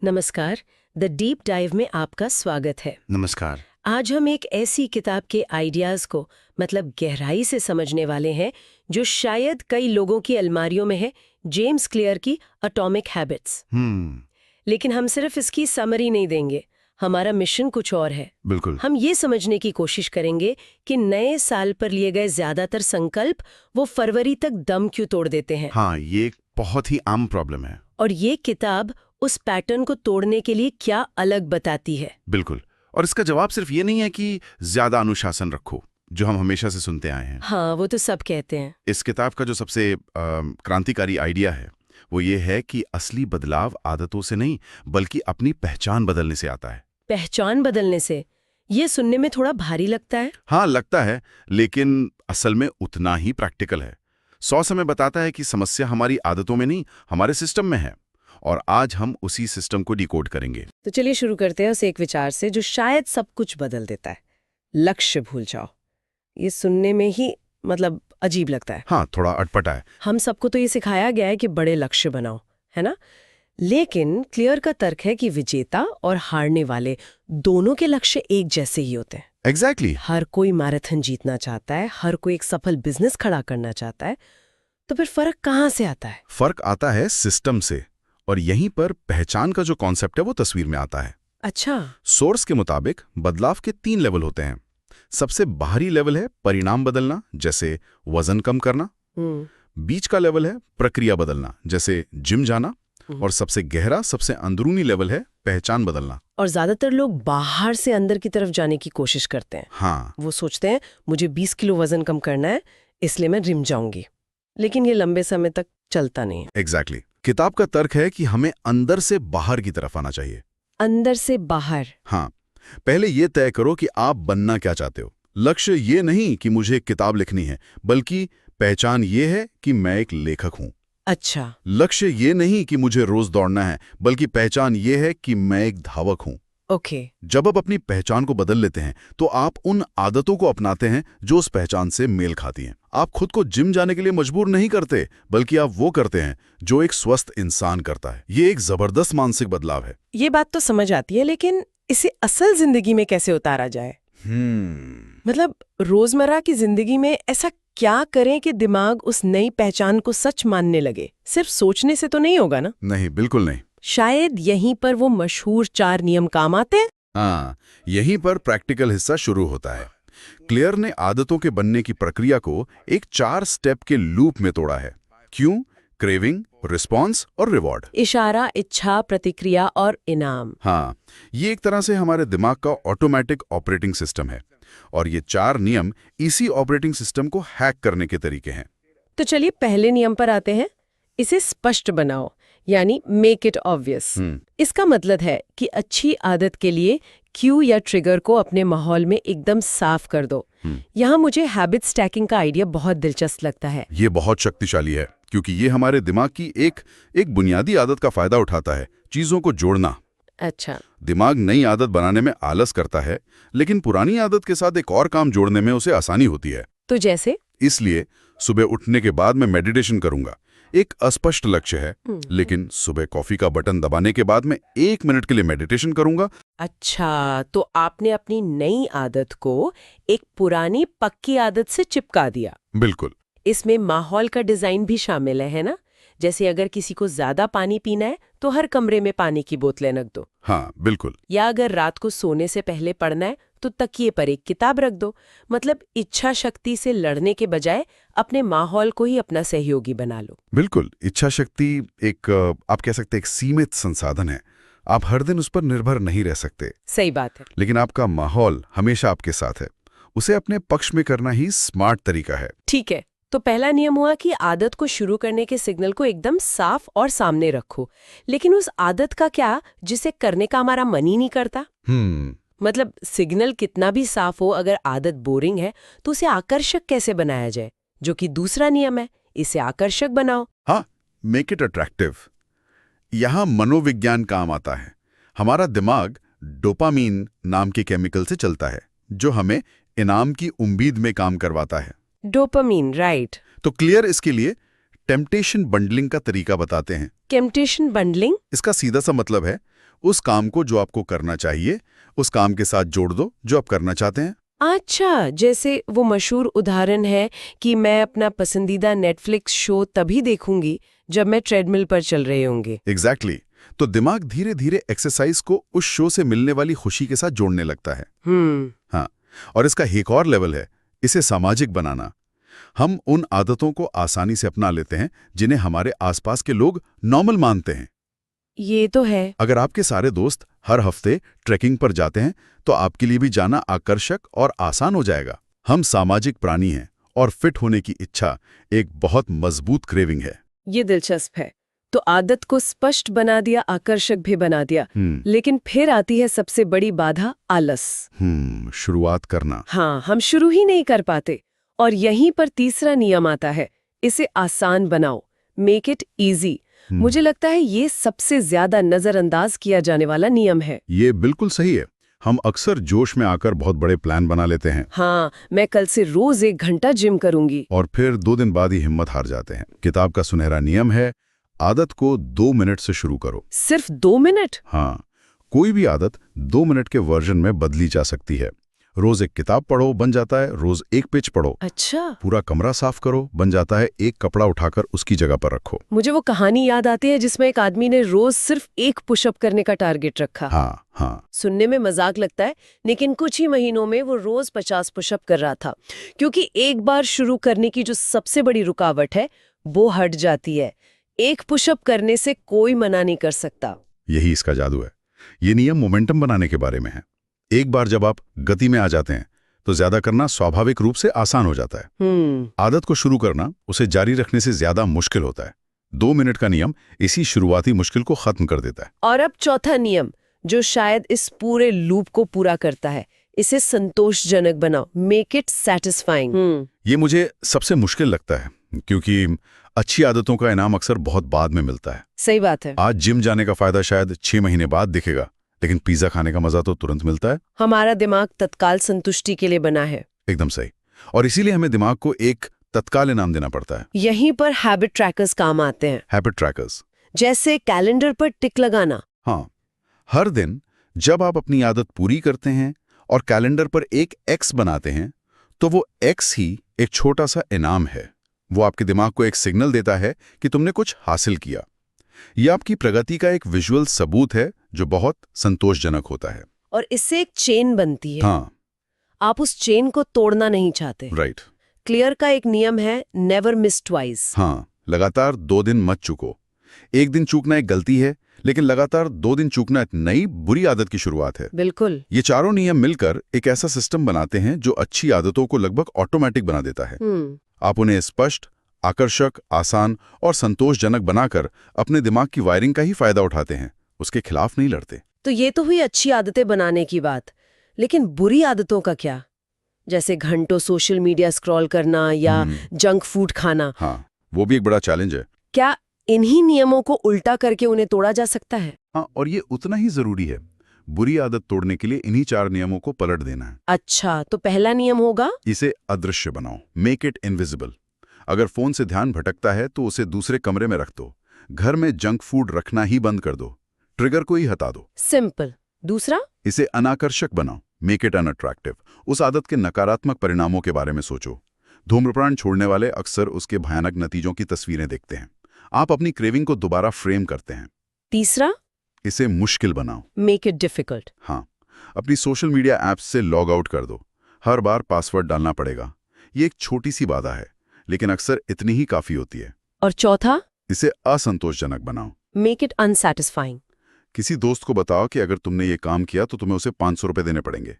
नमस्कार। The deep dive में आपका स्वागत है। नमस्कार। आज हम एक ऐसी किताब के आइडियाज को मतलब गहराई से समझने वाले हैं जो शायद कई लोगों की अलमारियों में है, जेम्स क्लियर की एटॉमिक हैबिट्स। लेकिन हम सिर्फ इसकी समरी नहीं देंगे, हमारा मिशन कुछ और है। बिल्कुल। हम ये समझने की कोशिश करेंगे कि नए साल पर लिए गए ज्यादातर संकल्प वो फरवरी तक दम क्यों तोड़ देते हैं। हाँ, ये एक बहुत ही आम प्रॉब्लम है। और ये किताब उस पैटर्न को तोड़ने के लिए क्या अलग बताती है। बिल्कुल। और इसका जवाब सिर्फ ये नहीं है कि ज्यादा अनुशासन रखो, जो हम हमेशा से सुनते आए हैं। हाँ, वो तो सब कहते हैं। इस किताब का जो सबसे क्रांतिकारी आइडिया है वो ये है कि असली बदलाव आदतों से नहीं बल्कि अपनी पहचान बदलने से आता है। पहचान बदलने से? ये सुनने में थोड़ा भारी लगता है। हाँ, लगता है, लेकिन असल में उतना ही प्रैक्टिकल है। 100 समय बताता है कि समस्या हमारी आदतों में नहीं, हमारे सिस्टम में है। और आज हम उसी सिस्टम को डिकोड करेंगे। तो चलिए शुरू करते हैं उस एक विचार से जो शायद सब कुछ बदल देता है। लक्ष्य भूल जाओ। ये सुनने में ही मतलब अजीब लगता है। हाँ, थोड़ा अटपटा है। हम सबको तो ये सिखाया गया है कि बड़े लक्ष्य बनाओ, है ना? लेकिन क्लियर का तर्क है कि विजेता और हारने वाले दोनों के लक्ष्य एक जैसे ही होते हैं। एग्जैक्टली। हर कोई मैराथन जीतना चाहता है, हर कोई एक सफल बिजनेस खड़ा करना चाहता है। तो फिर फर्क कहाँ से आता है? फर्क आता है सिस्टम से, और यहीं पर पहचान का जो कॉन्सेप्ट है वो तस्वीर में आता है। अच्छा। सोर्स के मुताबिक बदलाव के 3 लेवल होते हैं। सबसे बाहरी लेवल है परिणाम बदलना, जैसे वजन कम करना। बीच का लेवल है प्रक्रिया बदलना, जैसे जिम जाना। और सबसे गहरा, सबसे अंदरूनी लेवल है पहचान बदलना। और ज्यादातर लोग बाहर से अंदर की तरफ जाने की कोशिश करते हैं। हाँ, वो सोचते हैं मुझे 20 किलो वजन कम करना है, इसलिए मैं जिम जाऊंगी। लेकिन ये लंबे समय तक चलता नहीं है। एग्जैक्टली। किताब का तर्क है कि हमें अंदर से बाहर की तरफ आना चाहिए। अंदर से बाहर? हाँ, पहले ये तय करो कि आप बनना क्या चाहते हो। लक्ष्य ये नहीं कि मुझे एक किताब लिखनी है, बल्कि पहचान ये है कि मैं एक लेखक हूं। अच्छा। लक्ष्य ये नहीं कि मुझे रोज दौड़ना है, बल्कि पहचान ये है कि मैं एक धावक हूं। ओके। जब आप अपनी पहचान को बदल लेते हैं तो आप उन आदतों को अपनाते हैं जो उस पहचान से मेल खाती हैं। आप खुद को जिम जाने के लिए मजबूर नहीं करते, बल्कि आप वो करते हैं जो एक स्वस्थ इंसान करता है। ये एक जबरदस्त मानसिक बदलाव है। ये बात तो समझ आती है, लेकिन इसे असल जिंदगी में कैसे उतारा जाए? मतलब रोजमर्रा की जिंदगी में ऐसा क्या करें कि दिमाग उस नई पहचान को सच मानने लगे? सिर्फ सोचने से तो नहीं होगा ना? नहीं, बिल्कुल नहीं। शायद यहीं पर वो मशहूर 4 नियम काम आते हैं। हाँ, यहीं पर प्रैक्टिकल हिस्सा शुरू होता है। क्लियर ने आदतों के बनने की प्रक्रिया को एक 4 स्टेप के लूप में तोड़ा है। क्यों, क्रेविंग, रिस्पॉन्स और रिवॉर्ड। इशारा, इच्छा, प्रतिक्रिया और इनाम। हाँ, ये एक तरह से हमारे दिमाग का ऑटोमेटिक ऑपरेटिंग सिस्टम है। और ये 4 नियम इसी ऑपरेटिंग सिस्टम को हैक करने के तरीके हैं। तो चलिए पहले नियम पर आते हैं। इसे स्पष्ट बनाओ, यानी मेक इट ऑब्वियस। इसका मतलब है कि अच्छी आदत के लिए क्यू या ट्रिगर को अपने माहौल में एकदम साफ कर दो। यहाँ मुझे हैबिट स्टैकिंग का आइडिया बहुत दिलचस्प लगता है। ये बहुत शक्तिशाली है, क्योंकि ये हमारे दिमाग की एक बुनियादी आदत का फायदा उठाता है, चीजों को जोड़ना। अच्छा। दिमाग नई आदत बनाने में आलस करता है, लेकिन पुरानी आदत के साथ एक और काम जोड़ने में उसे आसानी होती है। तो जैसे? इसलिए सुबह उठने के बाद मैं मेडिटेशन करूंगा। एक अस्पष्ट लक्ष्य है, लेकिन सुबह कॉफी का बटन दबाने के बाद मैं 1 मिनट के लिए मेडिटेशन करूंगा। अच्छा, तो आपने अपनी नई आदत को एक पुरानी पक्की आदत से चिपका दिया। बिल्कुल। इसमें माहौल का डिजाइन भी शामिल है ना? जैसे अगर किसी को ज्यादा पानी पीना है तो हर कमरे में पानी की बोतलें रख दो। हाँ, बिल्कुल। या अगर रात को सोने से पहले पढ़ना है तो तकिए पर एक किताब रख दो। मतलब इच्छा शक्ति से लड़ने के बजाय अपने माहौल को ही अपना सहयोगी बना लो। बिल्कुल। इच्छा शक्ति एक आप कह सकते एक सीमित संसाधन है। आप हर दिन उस पर निर्भर नहीं रह सकते। सही बात है। लेकिन आपका माहौल हमेशा आपके साथ है। उसे अपने पक्ष में करना ही स्मार्ट तरीका है। ठीक है, तो पहला नियम हुआ कि आदत को शुरू करने के सिग्नल को एकदम साफ और सामने रखो। लेकिन उस आदत का क्या जिसे करने का हमारा मन ही नहीं करता? मतलब सिग्नल कितना भी साफ हो, अगर आदत बोरिंग है तो उसे आकर्षक कैसे बनाया जाए, जो कि दूसरा नियम है। इसे आकर्षक बनाओ। हाँ, मेक इट अट्रैक्टिव। यहाँ मनोविज्ञान काम आता है। हमारा दिमाग डोपामीन नाम के केमिकल से चलता है, जो हमें इनाम की उम्मीद में काम करवाता है। Dopamine, right. तो क्लियर इसके लिए टेम्पटेशन बंडलिंग का तरीका बताते हैं। Temptation bundling? इसका सीधा सा मतलब है उस काम को जो आपको करना चाहिए उस काम के साथ जोड़ दो जो आप करना चाहते हैं। अच्छा, जैसे वो मशहूर उदाहरण है कि मैं अपना पसंदीदा नेटफ्लिक्स शो तभी देखूंगी जब मैं ट्रेडमिल पर चल रहे होंगे। एग्जैक्टली तो दिमाग धीरे धीरे एक्सरसाइज को उस शो से मिलने वाली खुशी के साथ जोड़ने लगता है। हाँ, और इसका एक और लेवल है इसे सामाजिक बनाना। हम उन आदतों को आसानी से अपना लेते हैं जिन्हें हमारे आसपास के लोग नॉर्मल मानते हैं। ये तो है। अगर आपके सारे दोस्त हर हफ्ते ट्रैकिंग पर जाते हैं तो आपके लिए भी जाना आकर्षक और आसान हो जाएगा। हम सामाजिक प्राणी हैं और फिट होने की इच्छा एक बहुत मजबूत क्रेविंग है। ये दिलचस्प है। तो आदत को स्पष्ट बना दिया, आकर्षक भी बना दिया, लेकिन फिर आती है सबसे बड़ी बाधा, आलस। शुरुआत करना। हाँ, हम शुरू ही नहीं कर पाते। और यहीं पर तीसरा नियम आता है, इसे आसान बनाओ, मेक इट इजी। मुझे लगता है ये सबसे ज्यादा नजरअंदाज किया जाने वाला नियम है। ये बिल्कुल सही है। हम अक्सर जोश में आकर बहुत बड़े प्लान बना लेते हैं। हाँ, मैं कल से रोज 1 घंटा जिम करूंगी, और फिर 2 दिन बाद ही हिम्मत हार जाते हैं। किताब का सुनहरा नियम है, आदत को 2 मिनट से शुरू करो। सिर्फ 2 मिनट? हाँ, कोई भी आदत 2 मिनट के वर्जन में बदली जा सकती है। रोज एक किताब पढ़ो, बन जाता है रोज एक पेज पढ़ो। अच्छा। पूरा कमरा साफ करो, बन जाता है एक कपड़ा उठाकर उसकी जगह पर रखो। मुझे वो कहानी याद आती है जिसमें एक आदमी ने रोज सिर्फ 1 पुशअप करने का टारगेट रखा। हाँ। सुनने में मजाक लगता है, लेकिन कुछ ही महीनों में वो रोज 50 पुशअप कर रहा था, क्योंकि एक बार शुरू करने की जो सबसे बड़ी रुकावट है वो हट जाती है। 1 पुशअप करने से कोई मना नहीं कर सकता। यही इसका जादू है। ये नियम मोमेंटम बनाने के बारे में है। एक बार जब आप गति में आ जाते हैं तो ज्यादा करना स्वाभाविक रूप से आसान हो जाता है। आदत को शुरू करना उसे जारी रखने से ज्यादा मुश्किल होता है। 2 मिनट का नियम इसी शुरुआती मुश्किल को खत्म कर देता है। और अब चौथा नियम, जो शायद इस पूरे लूप को पूरा करता है, इसे संतोषजनक बनाओ, मेक इट सैटिस्फाइंग। ये मुझे सबसे मुश्किल लगता है, क्योंकि अच्छी आदतों का इनाम अक्सर बहुत बाद में मिलता है। सही बात है। आज जिम जाने का फायदा शायद 6 महीने बाद दिखेगा, लेकिन पिज्जा खाने का मजा तो तुरंत मिलता है। हमारा दिमाग तत्काल संतुष्टि के लिए बना है। एकदम सही। और इसीलिए हमें दिमाग को एक तत्काल इनाम देना पड़ता है। यहीं पर हैबिट ट्रैकर्स काम आते हैं। हैबिट ट्रैकर्स जैसे कैलेंडर पर टिक लगाना। हाँ, हर दिन जब आप अपनी आदत पूरी करते हैं और कैलेंडर पर एक एक्स बनाते हैं, तो वो एक्स ही एक छोटा सा इनाम है। वो आपके दिमाग को एक सिग्नल देता है कि तुमने कुछ हासिल किया। यह आपकी प्रगति का एक विजुअल सबूत है जो बहुत संतोषजनक होता है। और इससे एक चेन बनती है। हाँ, आप उस चेन को तोड़ना नहीं चाहते। राइट। क्लियर का एक नियम है, नेवर मिस ट्वाइस। हाँ, लगातार 2 दिन मत चूको। एक दिन चूकना एक गलती है, लेकिन लगातार 2 दिन चूकना एक नई बुरी आदत की शुरुआत है। बिल्कुल। ये चारों नियम मिलकर एक ऐसा सिस्टम बनाते हैं जो अच्छी आदतों को लगभग ऑटोमेटिक बना देता है। आप उन्हें स्पष्ट, आकर्षक, आसान और संतोषजनक बनाकर अपने दिमाग की वायरिंग का ही फायदा उठाते हैं, उसके खिलाफ नहीं लड़ते। तो ये तो हुई अच्छी आदतें बनाने की बात, लेकिन बुरी आदतों का क्या? जैसे घंटों सोशल मीडिया स्क्रॉल करना या जंक फूड खाना। हाँ, वो भी एक बड़ा चैलेंज है। क्या इन्हीं नियमों को उल्टा करके उन्हें तोड़ा जा सकता है? हाँ, और ये उतना ही जरूरी है। बुरी आदत तोड़ने के लिए इन्हीं 4 नियमों को पलट देना है। अच्छा, तो पहला नियम होगा, इसे अदृश्य बनाओ, मेक इट इनविजिबल। अगर फोन से ध्यान भटकता है तो उसे दूसरे कमरे में रख दो। घर में जंक फूड रखना ही बंद कर दो। ट्रिगर को ही हटा दो। सिंपल। दूसरा, इसे अनाकर्षक बनाओ, मेक इट अनअट्रैक्टिव। उस आदत के नकारात्मक परिणामों के बारे में सोचो। धूम्रपान छोड़ने वाले अक्सर उसके भयानक नतीजों की तस्वीरें देखते हैं। आप अपनी क्रेविंग को दोबारा फ्रेम करते हैं। तीसरा, इसे मुश्किल बनाओ, मेक इट डिफिकल्ट। हाँ, अपनी सोशल मीडिया ऐप्स से लॉग आउट कर दो। हर बार पासवर्ड डालना पड़ेगा। ये एक छोटी सी बाधा है, लेकिन अक्सर इतनी ही काफी होती है। और चौथा, इसे असंतोषजनक बनाओ, मेक इट अनसैटिस्फाइंग। किसी दोस्त को बताओ कि अगर तुमने ये काम किया तो तुम्हें उसे 500 रुपए देने पड़ेंगे।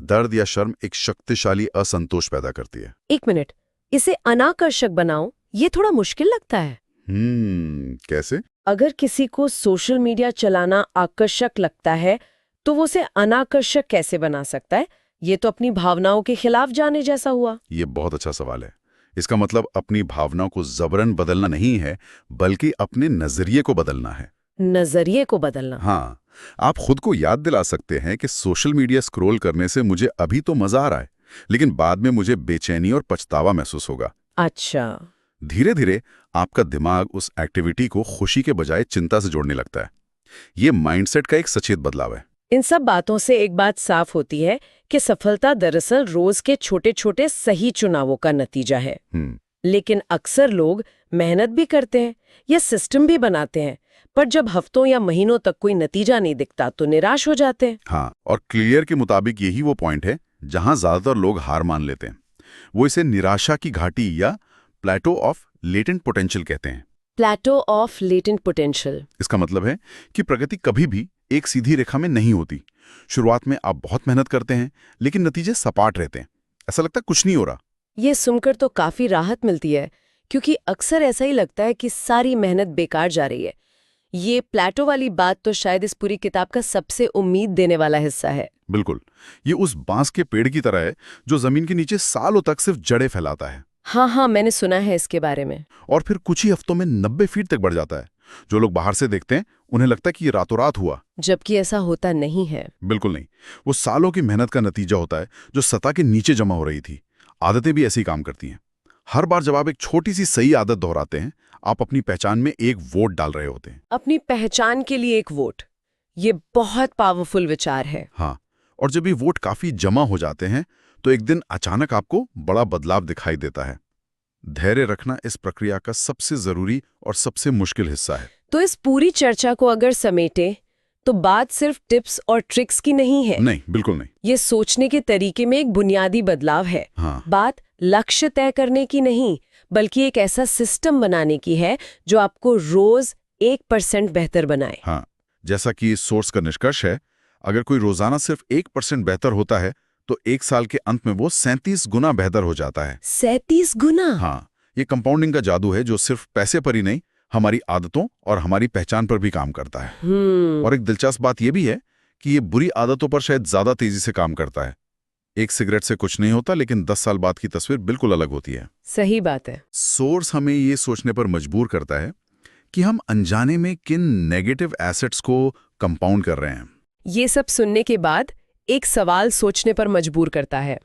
दर्द या शर्म एक शक्तिशाली असंतोष पैदा करती है। 1 मिनट, इसे अनाकर्षक बनाओ, ये थोड़ा मुश्किल लगता है। कैसे? अगर किसी को सोशल मीडिया चलाना आकर्षक लगता है, तो वो उसे अनाकर्षक कैसे बना सकता है? ये तो अपनी भावनाओं के खिलाफ जाने जैसा हुआ। ये बहुत अच्छा सवाल है। इसका मतलब अपनी भावनाओं को जबरन बदलना नहीं है, बल्कि अपने नजरिए को बदलना है। नजरिए को बदलना? हाँ, आप खुद को याद दिला सकते हैं कि सोशल मीडिया स्क्रॉल करने से मुझे अभी तो मजा आ रहा है, लेकिन बाद में मुझे बेचैनी और पछतावा महसूस होगा। अच्छा। धीरे धीरे आपका दिमाग उस एक्टिविटी को खुशी के बजाय चिंता से जोड़ने लगता है। ये माइंडसेट का एक सचेत बदलाव है। इन सब बातों से एक बात साफ होती है कि सफलता दरअसल रोज के छोटे-छोटे सही चुनावों का नतीजा है। लेकिन अक्सर लोग मेहनत भी करते हैं या सिस्टम भी बनाते हैं, पर जब हफ्तों या महीनों तक कोई नतीजा नहीं दिखता तो निराश हो जाते हैं। हाँ, और क्लियर के मुताबिक यही वो पॉइंट है जहां ज्यादातर लोग हार मान लेते हैं। वो इसे निराशा की घाटी या प्लेटो ऑफ लेटेंट पोटेंशियल कहते हैं। प्लेटो ऑफ लेटेंट पोटेंशियल। इसका मतलब है कि प्रगति कभी भी एक सीधी रेखा में नहीं होती। शुरुआत में आप बहुत मेहनत करते हैं, लेकिन नतीजे सपाट रहते हैं। ऐसा लगता है कुछ नहीं हो रहा। ये सुनकर तो काफी राहत मिलती है, क्योंकि अक्सर ऐसा ही लगता है कि सारी मेहनत बेकार जा रही है। ये प्लेटो वाली बात तो शायद इस पूरी किताब का सबसे उम्मीद देने वाला हिस्सा है। बिल्कुल, ये उस बांस के पेड़ की तरह है जो जमीन के नीचे सालों तक सिर्फ जड़ें फैलाता है। हाँ, मैंने सुना है इसके बारे में। और फिर कुछ ही हफ्तों में 90 फीट तक बढ़ जाता है। जो लोग बाहर से देखते हैं उन्हें लगता है कि ये रातों रात हुआ, जबकि ऐसा होता नहीं है। बिल्कुल नहीं। वो सालों की मेहनत का नतीजा होता है जो सतह के नीचे जमा हो रही थी। आदतें भी ऐसे ही काम करती हैं। हर बार जब आप एक छोटी सी सही आदत दोहराते हैं, आप अपनी पहचान में एक वोट डाल रहे होते हैं। अपनी पहचान के लिए एक वोट, ये बहुत पावरफुल विचार है। हाँ, और जब ये वोट काफी जमा हो जाते हैं तो एक दिन अचानक आपको बड़ा बदलाव दिखाई देता है। धैर्य रखना इस प्रक्रिया का सबसे जरूरी और सबसे मुश्किल हिस्सा है। तो इस पूरी चर्चा को अगर समेटे तो बात सिर्फ टिप्स और ट्रिक्स की नहीं है। नहीं, बिल्कुल नहीं। ये सोचने के तरीके में एक बुनियादी बदलाव है। हाँ। बात लक्ष्य तय करने की नहीं, बल्कि एक ऐसा सिस्टम बनाने की है जो आपको रोज 1% बेहतर बनाए। हाँ, जैसा कि इस सोर्स का निष्कर्ष है, अगर कोई रोजाना सिर्फ 1% बेहतर होता है तो 1 साल के अंत में वो 37 गुना बेहतर हो जाता है। 37 गुना? हाँ, ये कंपाउंडिंग का जादू है जो सिर्फ पैसे पर ही नहीं, हमारी आदतों और हमारी पहचान पर भी काम करता है। और एक दिलचस्प बात यह भी है कि ये बुरी आदतों पर शायद ज्यादा तेजी से काम करता है। एक सिगरेट से कुछ नहीं होता, लेकिन 10 साल बाद की तस्वीर बिल्कुल अलग होती है। सही बात है। सोर्स हमें ये सोचने पर मजबूर करता है कि हम अनजाने में किन नेगेटिव एसेट्स को कंपाउंड कर रहे हैं। ये सब सुनने के बाद एक सवाल सोचने पर मजबूर करता है।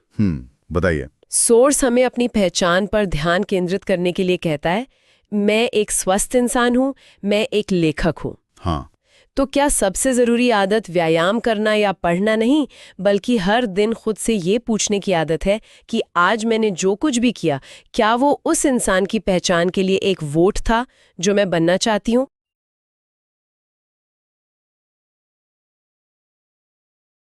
बताइए। सोर्स हमें अपनी पहचान पर ध्यान केंद्रित करने के लिए कहता है, मैं एक स्वस्थ इंसान हूं, मैं एक लेखक हूं। हाँ। तो क्या सबसे जरूरी आदत व्यायाम करना या पढ़ना नहीं, बल्कि हर दिन खुद से ये पूछने की आदत है कि आज मैंने जो कुछ भी किया, क्या वो उस इंसान की पहचान के लिए एक वोट था जो मैं बनना चाहती हूँ?